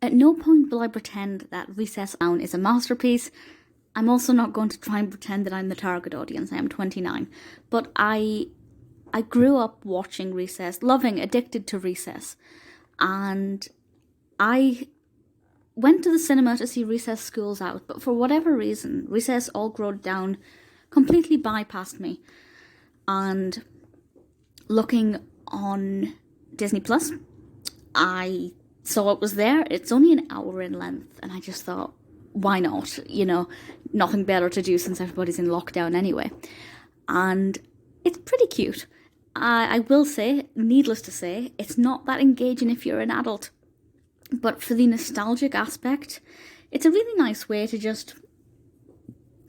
At no point will I pretend that Recess Down is a masterpiece. I'm also not going to try and pretend that I'm the target audience. I am 29. But I grew up watching Recess, loving, addicted to Recess. And I went to the cinema to see Recess Schools Out, but for whatever reason, Recess All Growed Down completely bypassed me. And looking on Disney Plus, I saw it was there. It's only an hour in length, and I just thought, why not? You know, nothing better to do since everybody's in lockdown anyway. And it's pretty cute. I will say, needless to say, it's not that engaging if you're an adult. But for the nostalgic aspect, it's a really nice way to just,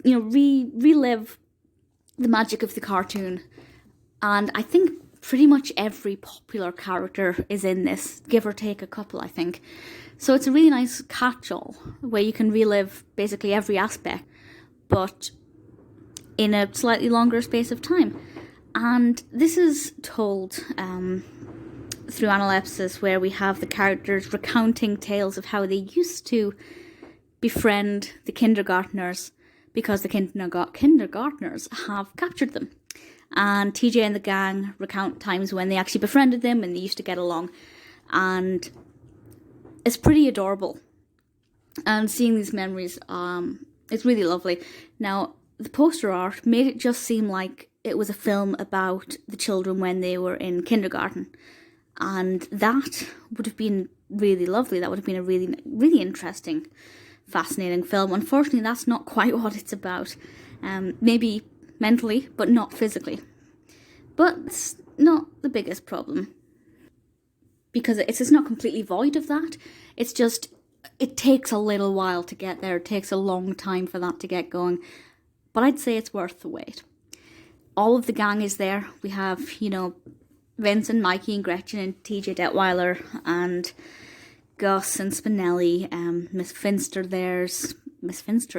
you know, relive the magic of the cartoon. And I think pretty much every popular character is in this, give or take a couple, I think. So it's a really nice catch-all where you can relive basically every aspect, but in a slightly longer space of time. And this is told through analepsis, where we have the characters recounting tales of how they used to befriend the kindergartners because the kindergartners have captured them. And TJ and the gang recount times when they actually befriended them and they used to get along. And it's pretty adorable. And seeing these memories, it's really lovely. Now, the poster art made it just seem like it was a film about the children when they were in kindergarten. And that would have been really lovely. That would have been a really, really interesting, fascinating film. Unfortunately, that's not quite what it's about. Maybe mentally, but not physically. But it's not the biggest problem, because it's not completely void of that. It's just, it takes a little while to get there. It takes a long time for that to get going. But I'd say it's worth the wait. All of the gang is there. We have, you know, Vince and Mikey and Gretchen and TJ Detweiler and Gus and Spinelli. Miss Finster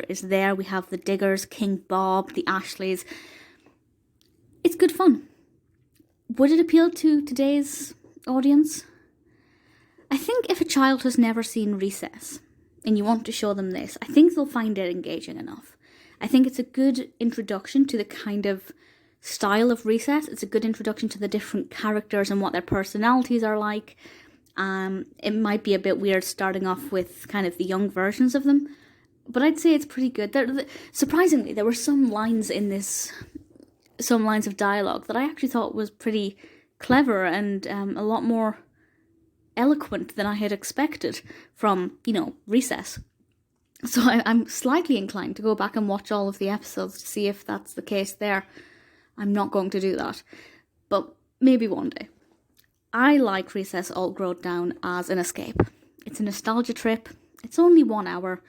is there. We have the Diggers, King Bob, the Ashleys. It's good fun. Would it appeal to today's audience? I think if a child has never seen Recess and you want to show them this, I think they'll find it engaging enough. I think it's a good introduction to the kind of style of Recess. It's a good introduction to the different characters and what their personalities are like. It might be a bit weird starting off with kind of the young versions of them, but I'd say it's pretty good. Surprisingly, there were some lines in this, some lines of dialogue that I actually thought was pretty clever and a lot more eloquent than I had expected from, you know, Recess. So I'm slightly inclined to go back and watch all of the episodes to see if that's the case there. I'm not going to do that, but maybe one day. I like Recess All Growed Down as an escape. It's a nostalgia trip. It's only 1 hour.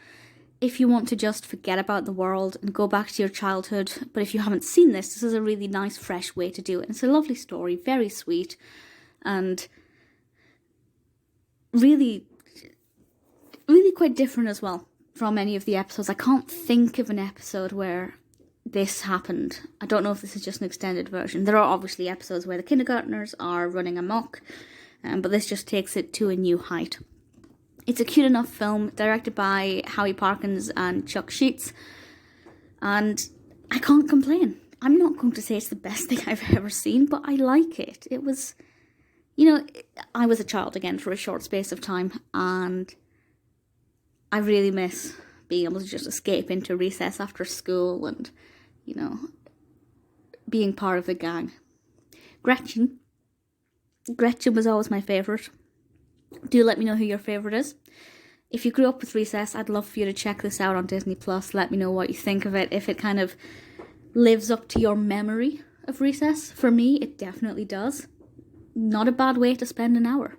If you want to just forget about the world and go back to your childhood, but if you haven't seen this is a really nice, fresh way to do it. It's a lovely story, very sweet, and really, really quite different as well from any of the episodes. I can't think of an episode where this happened. I don't know if this is just an extended version. There are obviously episodes where the kindergartners are running amok, but this just takes it to a new height. It's a cute enough film, directed by Howie Parkins and Chuck Sheets, and I can't complain. I'm not going to say it's the best thing I've ever seen, but I like it. It was, you know, I was a child again for a short space of time, and I really miss being able to just escape into recess after school and, you know, being part of the gang. Gretchen was always my favourite. Do let me know who your favourite is. If you grew up with Recess, I'd love for you to check this out on Disney Plus. Let me know what you think of it, if it kind of lives up to your memory of Recess. For me, it definitely does. Not a bad way to spend an hour.